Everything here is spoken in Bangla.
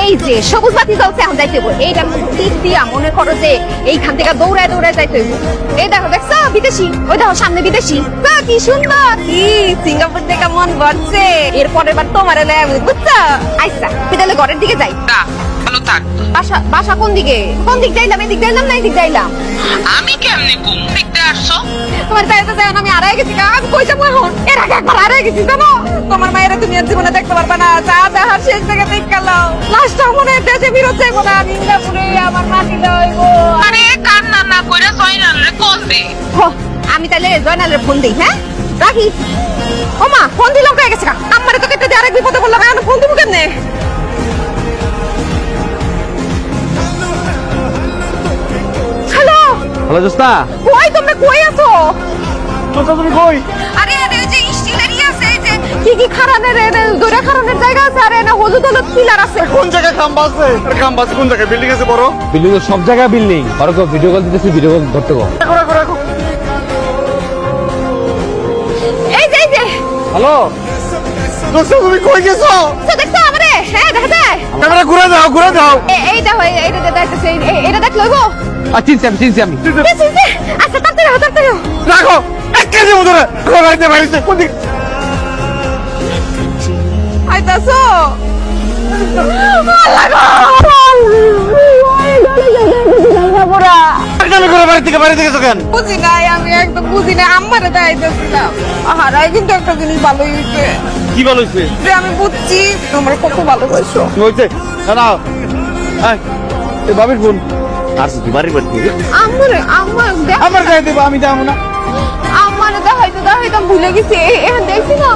এই যে সবুজ বাতি জ্বলছে, এখন যাইতে হইব। এইটার মধ্যে টিপ দিয়া মনে করো যে এইখান থেকে দৌড়ায় দৌড়ায় যাইতে হইব। এই দেখো, দেখছো বিদেশি? ওই দেখো সামনে বিদেশি। কি সুন্দর! কি সিঙ্গাপুর থেকে মন ভরছে। এরপর এবার তোমার বুঝছো? আচ্ছা বিদ্যালয় ঘরের দিকে যাই। ভালো থাক। বাসা কোন দিকে? কোন দিক যাইলাম? এদিক যাইলাম না এদিক যাইলাম? আমি কেমনে কোন দেখতে আসছো? তোমার যাইতে যাই আমি আড়াই গেছি। আমি কই যাবো এখন? এর আগে একবার আড়াই গেছি জানো? তোমার মায়েরা তুমি আর জীবনে দেখতে পারবে না। যা দেখার শেষ থেকে দেখ গেল। লাস্টটা মনে হয় দেশে ফিরত যাইবো না। সিঙ্গাপুরে আমার মাটি লইব। আরে কান্না না কইরা জয়নাল রে কল দে। আমি তাইলে জয়নালের ফোন দিই। হ্যাঁ রাখি। ও মা, ফোন দিলাম কয়ে গেছে। আমারে তো কেটে দিয়ে আরেক বিপদে বললাম। এখন ফোন দিব কেমনে? হ্যালো হ্যালো জোস্তা, কই তোমরা? কই আছো? তুমি কই? আরে আরে ওই যে স্টিলের আছে, এই যে কি খারানের দৌড়া খারানের জায়গা আছে। আরে না হলুদ হলুদ পিলার আছে। কোন জায়গায় খাম্বা আছে? খাম্বা আছে কোন জায়গায়? বিল্ডিং আছে বড়? বিল্ডিং তো সব জায়গায় বিল্ডিং। আর কো ভিডিও কল দিতেছি, ভিডিও কল ধরতে কো। এই যে এই যে। হ্যালো দোস্ত, তুমি কই গেছো? দেখছো আমারে? হ্যাঁ দেখা যায়। ক্যামেরা ঘুরে দাও, ঘুরে দাও। এই দেখো, এইটা দেখতেছি। এটা দেখ লইবো? চিনছি আমি। আচ্ছা তাড়াতাড়ি রাখো, এক কেজি মতো বাড়িতে বাড়িতে কোন দিকে? আইতাছো? বাড়ি থেকে কেন? বুঝি নাই, আমি একদম বুঝি নাই। আম্মারে দেখাইতেছিলাম। হারাই কিন্তু একটা জিনিস ভালোই হয়েছে। কি ভালো হয়েছে? যে আমি বুঝছি তোমরা কত ভালোবাসো। হয়েছে না? এই বাবির ফোন আর তুই বাড়ি বাড়ি আমার গায়ে দেবো, আমি যাবো না। আমারে দেখাইতাম ভুলে গেছি। এখন দেখছি না